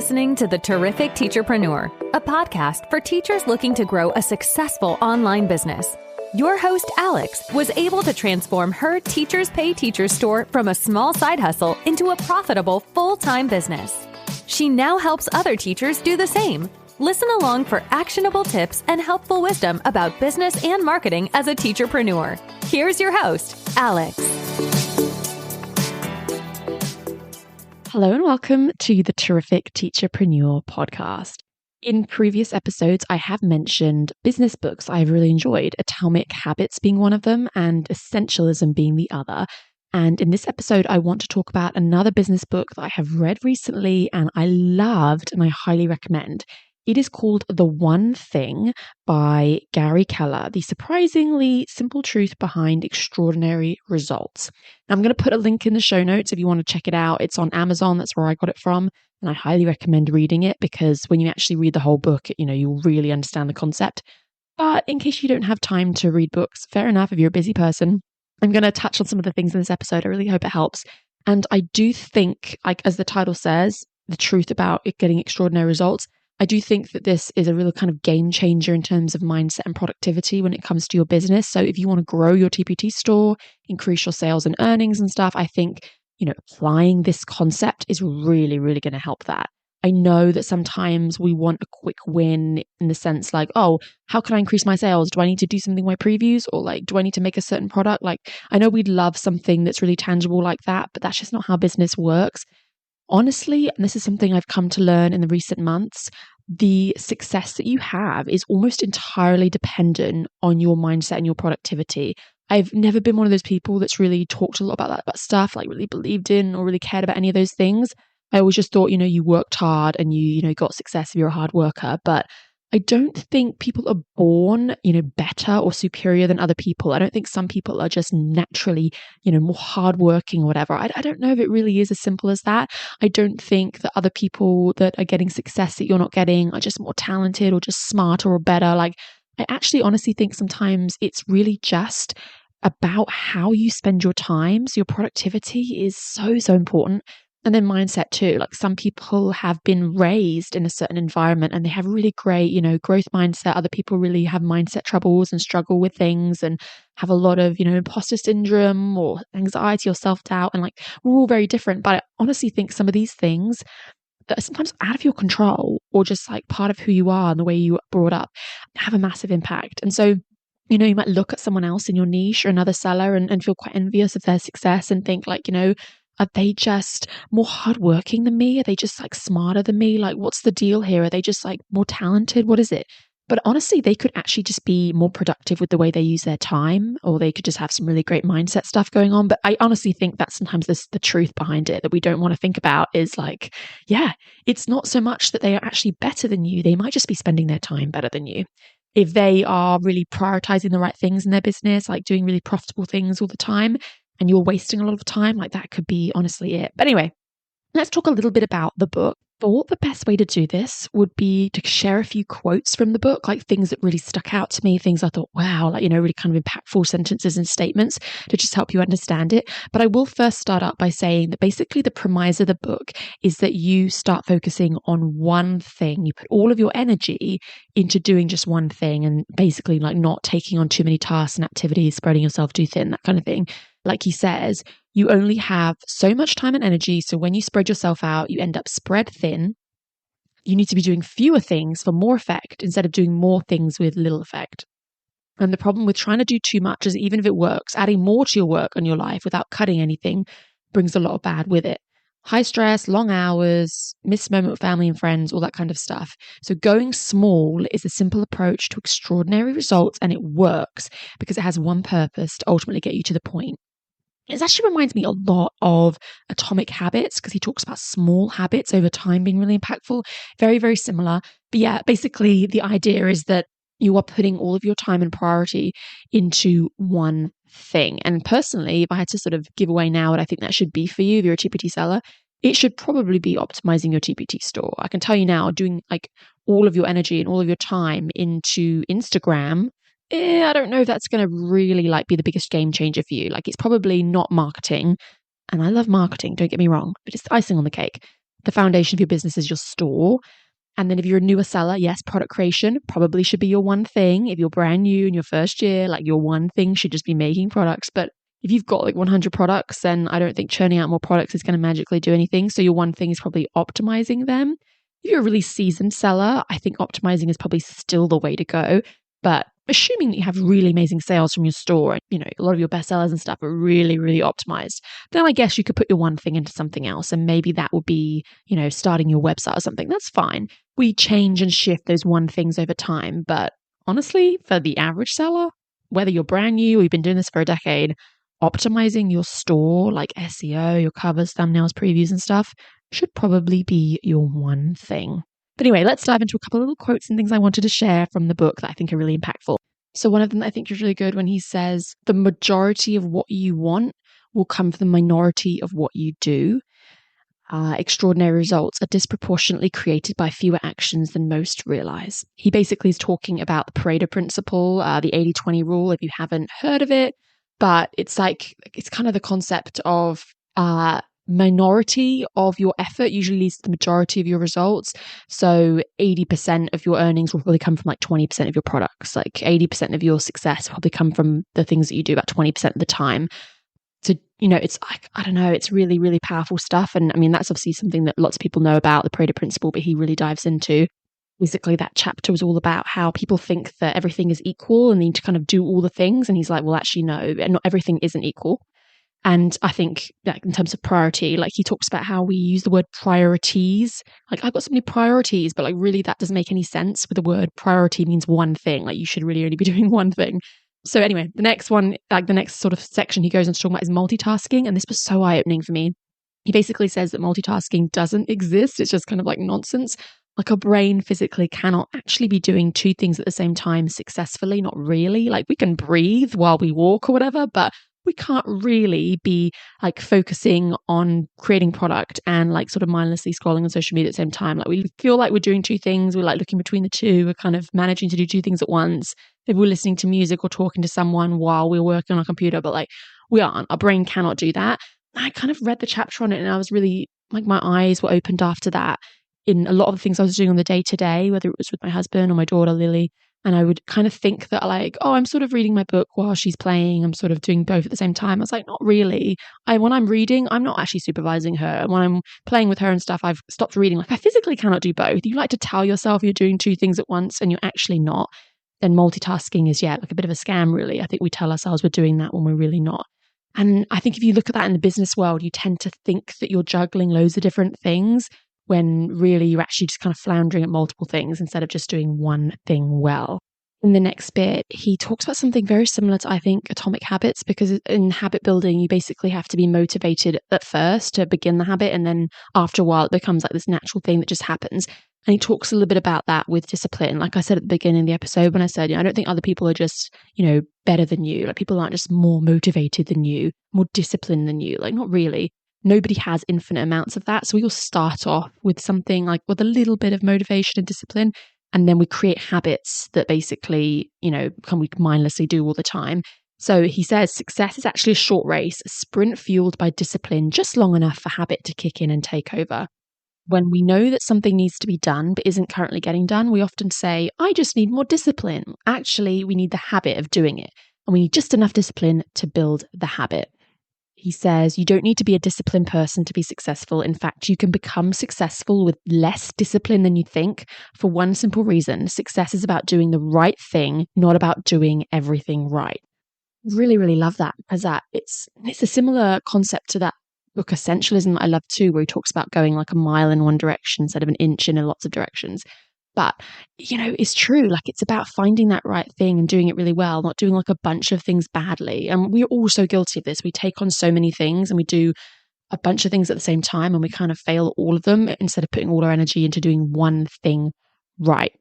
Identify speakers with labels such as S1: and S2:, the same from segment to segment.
S1: listening to the Terrific Teacherpreneur, a podcast for teachers looking to grow a successful online business. Your host, Alex, was able to transform her Teachers Pay Teachers store from a small side hustle into a profitable full-time business. She now helps other teachers do the same. Listen along for actionable tips and helpful wisdom about business and marketing as a teacherpreneur. Here's your host, Alex.
S2: Hello and welcome to the Terrific Teacherpreneur podcast. In previous episodes, I have mentioned business books I've really enjoyed, Atomic Habits being one of them and Essentialism being the other. And in this episode, I want to talk about another business book that I have read recently and I loved and I highly recommend. It is called The One Thing by Gary Keller, the surprisingly simple truth behind extraordinary results. Now, I'm going to put a link in the show notes if you want to check it out. It's on Amazon. That's where I got it from. And I highly recommend reading it because when you actually read the whole book, you'll really understand the concept. But in case you don't have time to read books, fair enough, if you're a busy person, I'm going to touch on some of the things in this episode. I really hope it helps. And I do think, as the title says, the truth about it getting extraordinary results, I do think that this is a real kind of game changer in terms of mindset and productivity when it comes to your business. So if you want to grow your TPT store, increase your sales and earnings and stuff, I think, applying this concept is really, really going to help that. I know that sometimes we want a quick win in the sense like, oh, how can I increase my sales? Do I need to do something with my previews? Or do I need to make a certain product? I know we'd love something that's really tangible like that, but that's just not how business works. Honestly, and this is something I've come to learn in the recent months, the success that you have is almost entirely dependent on your mindset and your productivity. I've never been one of those people that's really talked a lot about stuff, really believed in or really cared about any of those things. I always just thought, you worked hard and you got success if you're a hard worker. But I don't think people are born, better or superior than other people. I don't think some people are just naturally, more hardworking or whatever. I don't know if it really is as simple as that. I don't think that other people that are getting success that you're not getting are just more talented or just smarter or better. I actually honestly think sometimes it's really just about how you spend your time. So your productivity is so, so important. And then mindset too. Some people have been raised in a certain environment and they have really great, growth mindset. Other people really have mindset troubles and struggle with things and have a lot of, imposter syndrome or anxiety or self-doubt. And we're all very different. But I honestly think some of these things that are sometimes out of your control or just part of who you are and the way you were brought up have a massive impact. And so, you might look at someone else in your niche or another seller and feel quite envious of their success and think are they just more hardworking than me? Are they just smarter than me? What's the deal here? Are they just more talented? What is it? But honestly, they could actually just be more productive with the way they use their time, or they could just have some really great mindset stuff going on. But I honestly think that's sometimes the truth behind it that we don't want to think about is it's not so much that they are actually better than you. They might just be spending their time better than you. If they are really prioritizing the right things in their business, doing really profitable things all the time, and you're wasting a lot of time, that could be honestly it. But anyway, let's talk a little bit about the book. Thought the best way to do this would be to share a few quotes from the book, things that really stuck out to me, things I thought, wow, really kind of impactful sentences and statements to just help you understand it. But I will first start out by saying that basically the premise of the book is that you start focusing on one thing. You put all of your energy into doing just one thing and basically not taking on too many tasks and activities, spreading yourself too thin, that kind of thing. Like he says, you only have so much time and energy. So when you spread yourself out, you end up spread thin. You need to be doing fewer things for more effect instead of doing more things with little effect. And the problem with trying to do too much is even if it works, adding more to your work and your life without cutting anything brings a lot of bad with it. High stress, long hours, missed moment with family and friends, all that kind of stuff. So going small is a simple approach to extraordinary results, and it works because it has one purpose to ultimately get you to the point. It actually reminds me a lot of Atomic Habits because he talks about small habits over time being really impactful. Very, very similar. But yeah, basically the idea is that you are putting all of your time and priority into one thing. And personally, if I had to sort of give away now what I think that should be for you, if you're a TPT seller, it should probably be optimizing your TPT store. I can tell you now, doing all of your energy and all of your time into Instagram, I don't know if that's going to really be the biggest game changer for you. It's probably not marketing. And I love marketing, don't get me wrong, but it's the icing on the cake. the foundation of your business is your store. And then if you're a newer seller, yes, product creation probably should be your one thing. If you're brand new in your first year, like your one thing should just be making products. But if you've got like 100 products, then I don't think churning out more products is going to magically do anything. So your one thing is probably optimizing them. If you're a really seasoned seller, I think optimizing is probably still the way to go. But assuming that you have really amazing sales from your store, you know, a lot of your best sellers and stuff are really, really optimized, then I guess you could put your one thing into something else. And maybe that would be, you know, starting your website or something. That's fine. We change and shift those one things over time. But honestly, for the average seller, whether you're brand new or you've been doing this for a decade, optimizing your store, like SEO, your covers, thumbnails, previews, and stuff, should probably be your one thing. But anyway, let's dive into a couple of little quotes and things I wanted to share from the book that I think are really impactful. So one of them that I think is really good when he says, the majority of what you want will come from the minority of what you do. Extraordinary results are disproportionately created by fewer actions than most realize. He basically is talking about the Pareto principle, the 80-20 rule, if you haven't heard of it. But it's kind of the concept of minority of your effort usually leads to the majority of your results. So 80% of your earnings will probably come from like 20% of your products. Like 80% of your success will probably come from the things that you do about 20% of the time. So, you know, it's like, I don't know, it's really, really powerful stuff. And I mean, that's obviously something that lots of people know about, the Pareto principle, but he really dives into. Basically, that chapter was all about how people think that everything is equal and they need to kind of do all the things. And he's like, well, actually, no, not everything isn't equal. And I think that in terms of priority, like he talks about how we use the word priorities. Like I've got so many priorities, but like really that doesn't make any sense with the word priority means one thing. Like you should really only be doing one thing. So anyway, the next one, like the next sort of section he goes on to talk about is multitasking. And this was so eye-opening for me. He basically says that multitasking doesn't exist. It's just kind of like nonsense. Like our brain physically cannot actually be doing two things at the same time successfully. Not really. Like we can breathe while we walk or whatever, but we can't really be like focusing on creating product and like sort of mindlessly scrolling on social media at the same time. Like we feel like we're doing two things. We're like looking between the two. We're kind of managing to do two things at once. If we're listening to music or talking to someone while we're working on our computer, but like we aren't. Our brain cannot do that. I kind of read the chapter on it and I was really like, my eyes were opened after that in a lot of the things I was doing on the day to day, whether it was with my husband or my daughter, Lily. And I would kind of think that like, oh, I'm sort of reading my book while she's playing. I'm sort of doing both at the same time. I was like, not really. When I'm reading, I'm not actually supervising her. When I'm playing with her and stuff, I've stopped reading. Like I physically cannot do both. You like to tell yourself you're doing two things at once and you're actually not. Then multitasking is, like a bit of a scam, really. I think we tell ourselves we're doing that when we're really not. And I think if you look at that in the business world, you tend to think that you're juggling loads of different things when really you're actually just kind of floundering at multiple things instead of just doing one thing well. In the next bit, he talks about something very similar to, I think, atomic habits, because in habit building, you basically have to be motivated at first to begin the habit. And then after a while, it becomes like this natural thing that just happens. And he talks a little bit about that with discipline. Like I said at the beginning of the episode, when I said, I don't think other people are just, better than you. Like people aren't just more motivated than you, more disciplined than you. Like not really. Nobody has infinite amounts of that. So we all start off with something like with a little bit of motivation and discipline. And then we create habits that basically, we mindlessly do all the time. So he says success is actually a short race, a sprint fueled by discipline, just long enough for habit to kick in and take over. When we know that something needs to be done but isn't currently getting done, we often say, I just need more discipline. Actually, we need the habit of doing it. And we need just enough discipline to build the habit. He says, you don't need to be a disciplined person to be successful. In fact, you can become successful with less discipline than you think for one simple reason. Success is about doing the right thing, not about doing everything right. Really, really love that because it's a similar concept to that book Essentialism that I love too, where he talks about going like a mile in one direction instead of an inch in lots of directions. But, it's true. Like it's about finding that right thing and doing it really well, not doing like a bunch of things badly. And we're all so guilty of this. We take on so many things and we do a bunch of things at the same time and we kind of fail at all of them instead of putting all our energy into doing one thing right.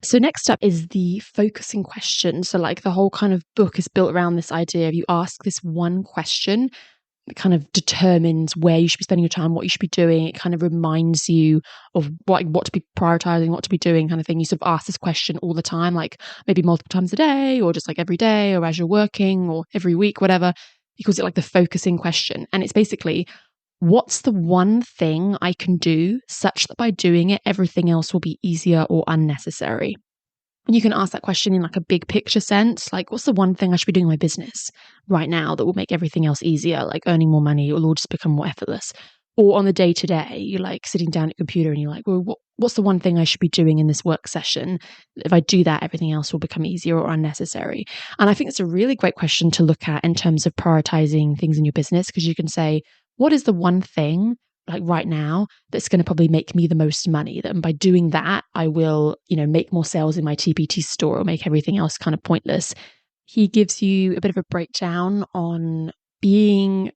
S2: So next up is the focusing question. So like the whole kind of book is built around this idea of you ask this one question. It kind of determines where you should be spending your time, what you should be doing. It kind of reminds you of what to be prioritizing, what to be doing kind of thing. You sort of ask this question all the time, like maybe multiple times a day or just like every day or as you're working or every week, whatever. He calls it like the focusing question. And it's basically, what's the one thing I can do such that by doing it, everything else will be easier or unnecessary? And you can ask that question in like a big picture sense, like what's the one thing I should be doing in my business right now that will make everything else easier, like earning more money, it will all just become more effortless. Or on the day to day, you're like sitting down at a computer and you're like, well, what's the one thing I should be doing in this work session? If I do that, everything else will become easier or unnecessary. And I think it's a really great question to look at in terms of prioritizing things in your business, because you can say, what is the one thing like right now that's going to probably make me the most money, that by doing that I will, make more sales in my TPT store or make everything else kind of pointless. He gives you a bit of a breakdown on being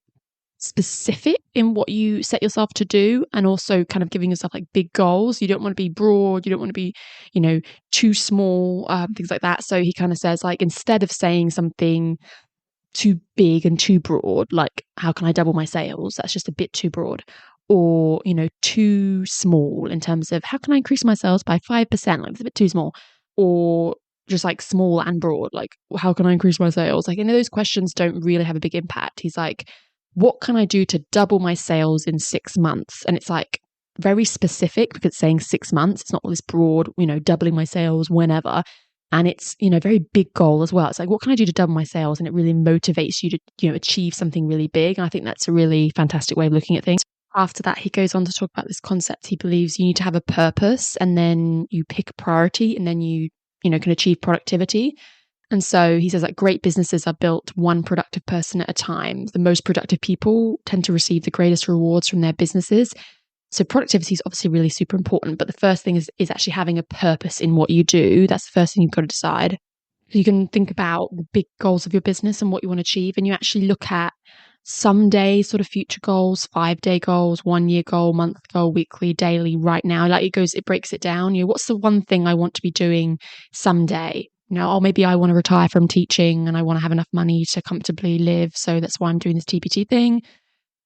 S2: specific in what you set yourself to do, and also kind of giving yourself like big goals. You don't want to be broad, you don't want to be too small, things like that. So he kind of says, like, instead of saying something too big and too broad, like how can I double my sales, that's just a bit too broad. Or too small in terms of how can I increase my sales by 5%, like it's a bit too small. Or just like small and broad, like how can I increase my sales, like those questions don't really have a big impact. He's like, what can I do to double my sales in 6 months? And it's like very specific because it's saying 6 months. It's not this broad, doubling my sales whenever. And it's, very big goal as well. It's like, what can I do to double my sales? And it really motivates you to, achieve something really big. And I think that's a really fantastic way of looking at things. After that, he goes on to talk about this concept. He believes you need to have a purpose, and then you pick a priority, and then you can achieve productivity. And so he says that great businesses are built one productive person at a time. The most productive people tend to receive the greatest rewards from their businesses. So productivity is obviously really super important, but the first thing is actually having a purpose in what you do. That's the first thing you've got to decide. You can think about the big goals of your business and what you want to achieve, and you actually look at someday sort of future goals, 5-day goals, 1-year goal, month goal, weekly, daily, right now. Like it breaks it down. What's the one thing I want to be doing someday? Maybe I want to retire from teaching and I want to have enough money to comfortably live. So that's why I'm doing this TPT thing.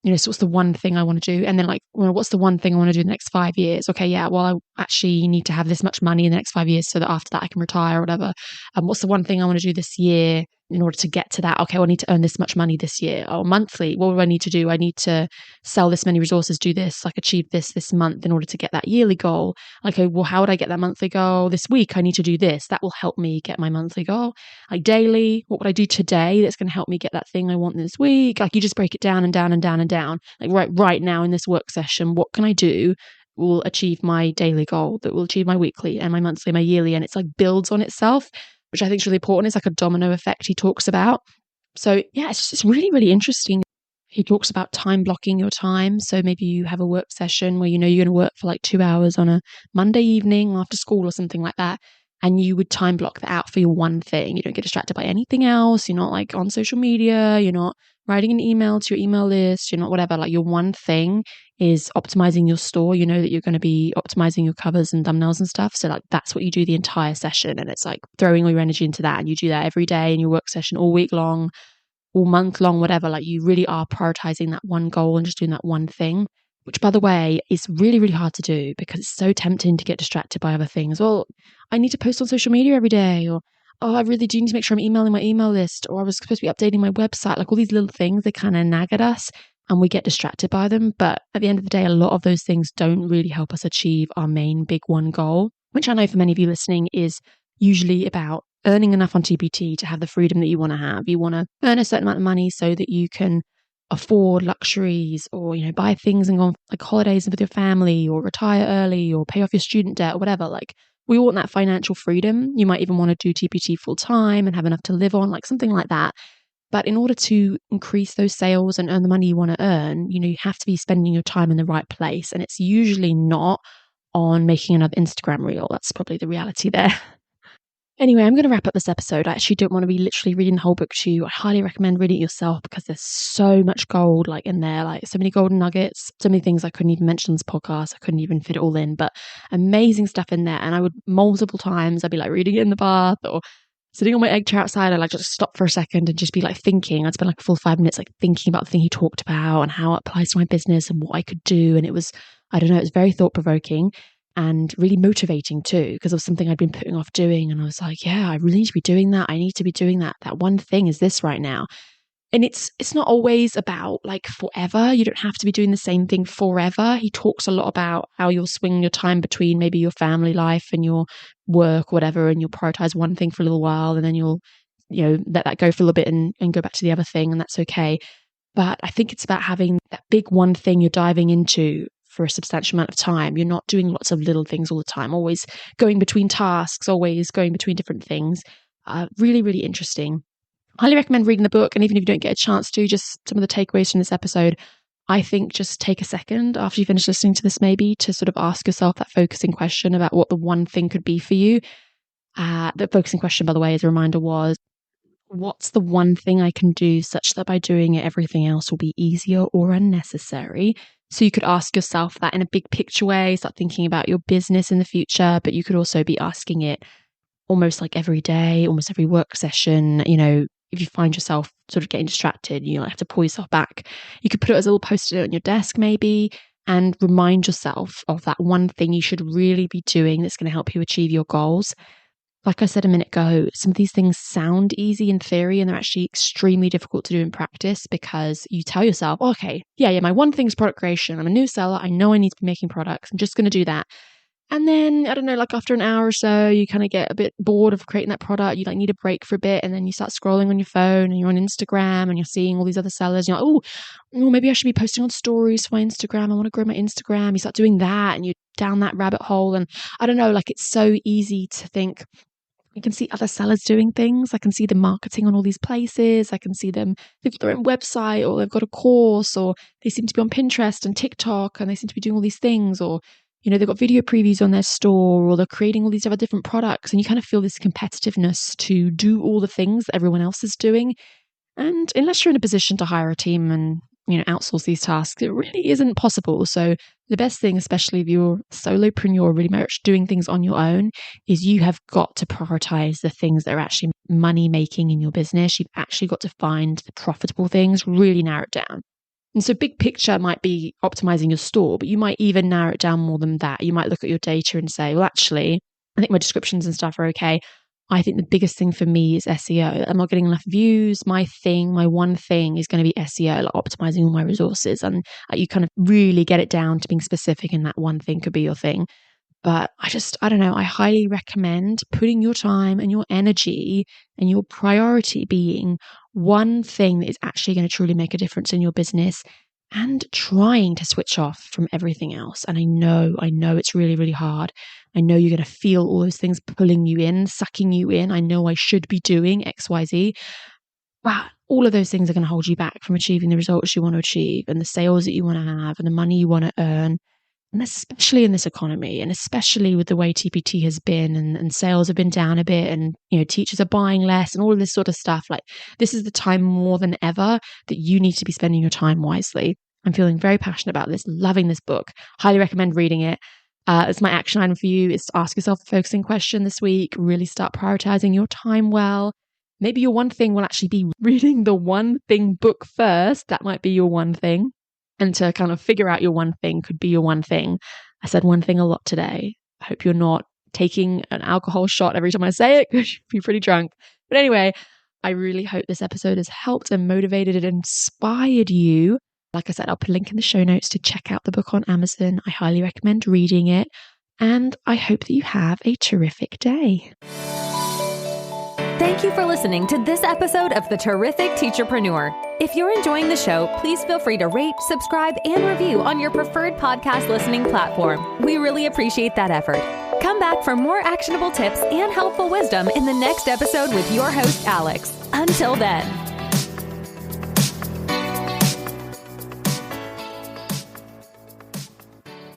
S2: So what's the one thing I want to do? And then what's the one thing I want to do in the next 5 years? Okay, yeah, well, I actually need to have this much money in the next 5 years so that after that I can retire or whatever. What's the one thing I want to do this year in order to get to that? Okay, well, I need to earn this much money this year. Or monthly, what do I need to do? I need to sell this many resources, do this, like achieve this month in order to get that yearly goal. Okay, well, how would I get that monthly goal? This week, I need to do this. That will help me get my monthly goal. Like daily, what would I do today that's going to help me get that thing I want this week? Like you just break it down and down and down and down. Like right now in this work session, what can I do will achieve my daily goal, that will achieve my weekly and my monthly, my yearly, and it's like builds on itself, which I think is really important. It's like a domino effect he talks about. So yeah, it's really, really interesting. He talks about time blocking your time. So maybe you have a work session where you're going to work for like 2 hours on a Monday evening after school or something like that. And you would time block that out for your one thing. You don't get distracted by anything else. You're not like on social media. You're not writing an email to your email list. You're not whatever. Like your one thing is optimizing your store. You know that you're going to be optimizing your covers and thumbnails and stuff. So like that's what you do the entire session. And it's like throwing all your energy into that. And you do that every day in your work session, all week long, all month long, whatever. Like you really are prioritizing that one goal and just doing that one thing. Which, by the way, is really, really hard to do because it's so tempting to get distracted by other things. Well, I need to post on social media every day, or, oh, I really do need to make sure I'm emailing my email list, or I was supposed to be updating my website. Like all these little things, they kind of nag at us and we get distracted by them. But at the end of the day, a lot of those things don't really help us achieve our main big one goal, which I know for many of you listening is usually about earning enough on TPT to have the freedom that you want to have. You want to earn a certain amount of money so that you can afford luxuries, or buy things and go on like holidays with your family, or retire early, or pay off your student debt, or whatever. Like we want that financial freedom. You might even want to do TPT full time and have enough to live on, like something like that. But in order to increase those sales and earn the money you want to earn, you have to be spending your time in the right place, and it's usually not on making another Instagram reel. That's probably the reality there. Anyway, I'm going to wrap up this episode. I actually don't want to be literally reading the whole book to you. I highly recommend reading it yourself because there's so much gold like in there, like so many golden nuggets, so many things I couldn't even mention on this podcast. I couldn't even fit it all in, but amazing stuff in there. And I would multiple times, I'd be like reading it in the bath or sitting on my egg chair outside. I'd like just stop for a second and just be like thinking. I'd spend like a full 5 minutes like thinking about the thing he talked about and how it applies to my business and what I could do. And it was, I don't know, it was very thought provoking and really motivating too, because of something I'd been putting off doing. And I was like, yeah, I really need to be doing that. I need to be doing that. That one thing is this right now. And it's not always about like forever. You don't have to be doing the same thing forever. He talks a lot about how you'll swing your time between maybe your family life and your work, whatever, and you'll prioritize one thing for a little while, and then you'll, let that go for a little bit and go back to the other thing, and that's okay. But I think it's about having that big one thing you're diving into for a substantial amount of time. You're not doing lots of little things all the time, always going between tasks, always going between different things. Really, really interesting. Highly recommend reading the book. And even if you don't get a chance to, just some of the takeaways from this episode, I think just take a second after you finish listening to this, maybe to sort of ask yourself that focusing question about what the one thing could be for you. The focusing question, by the way, as a reminder, was, what's the one thing I can do such that by doing it, everything else will be easier or unnecessary? So you could ask yourself that in a big picture way, start thinking about your business in the future, but you could also be asking it almost like every day, almost every work session. If you find yourself sort of getting distracted, you have to pull yourself back. You could put it as a little post-it on your desk maybe, and remind yourself of that one thing you should really be doing that's going to help you achieve your goals. Like I said a minute ago, some of these things sound easy in theory, and they're actually extremely difficult to do in practice, because you tell yourself, okay, yeah, my one thing is product creation. I'm a new seller. I know I need to be making products. I'm just going to do that. And then, I don't know, like after an hour or so, you kind of get a bit bored of creating that product. You need a break for a bit. And then you start scrolling on your phone, and you're on Instagram, and you're seeing all these other sellers. You're like, oh, maybe I should be posting on stories for my Instagram. I want to grow my Instagram. You start doing that, and you're down that rabbit hole. And I don't know, it's so easy to think, I can see other sellers doing things. I can see them marketing on all these places. I can see them, they've got their own website, or they've got a course, or they seem to be on Pinterest and TikTok, and they seem to be doing all these things, or they've got video previews on their store, or they're creating all these other different products. And you kind of feel this competitiveness to do all the things that everyone else is doing. And unless you're in a position to hire a team and, outsource these tasks, it really isn't possible. So the best thing, especially if you're a solopreneur, really much doing things on your own, is you have got to prioritize the things that are actually money making in your business. You've actually got to find the profitable things, really narrow it down. And so big picture might be optimizing your store, but you might even narrow it down more than that. You might look at your data and say, well, actually, I think my descriptions and stuff are okay. I think the biggest thing for me is SEO. I'm not getting enough views. My one thing is going to be SEO, optimizing all my resources. And you kind of really get it down to being specific, and that one thing could be your thing. But I don't know, I highly recommend putting your time and your energy and your priority being one thing that is actually going to truly make a difference in your business, and trying to switch off from everything else. And I know it's really, really hard. I know you're going to feel all those things pulling you in, sucking you in. I know I should be doing X, Y, Z. But all of those things are going to hold you back from achieving the results you want to achieve, and the sales that you want to have, and the money you want to earn. And especially in this economy, and especially with the way TPT has been, and sales have been down a bit, and teachers are buying less, and all of this sort of stuff. This is the time more than ever that you need to be spending your time wisely. I'm feeling very passionate about this, loving this book. Highly recommend reading it. It's my action item for you, is to ask yourself the focusing question this week. Really start prioritizing your time well. Maybe your one thing will actually be reading the One Thing book first. That might be your one thing. And to kind of figure out your one thing could be your one thing. I said one thing a lot today. I hope you're not taking an alcohol shot every time I say it, because you'd be pretty drunk. But anyway, I really hope this episode has helped and motivated and inspired you. Like I said, I'll put a link in the show notes to check out the book on Amazon. I highly recommend reading it. And I hope that you have a terrific day.
S1: Thank you for listening to this episode of The Terrific Teacherpreneur. If you're enjoying the show, please feel free to rate, subscribe, and review on your preferred podcast listening platform. We really appreciate that effort. Come back for more actionable tips and helpful wisdom in the next episode with your host, Alex. Until then.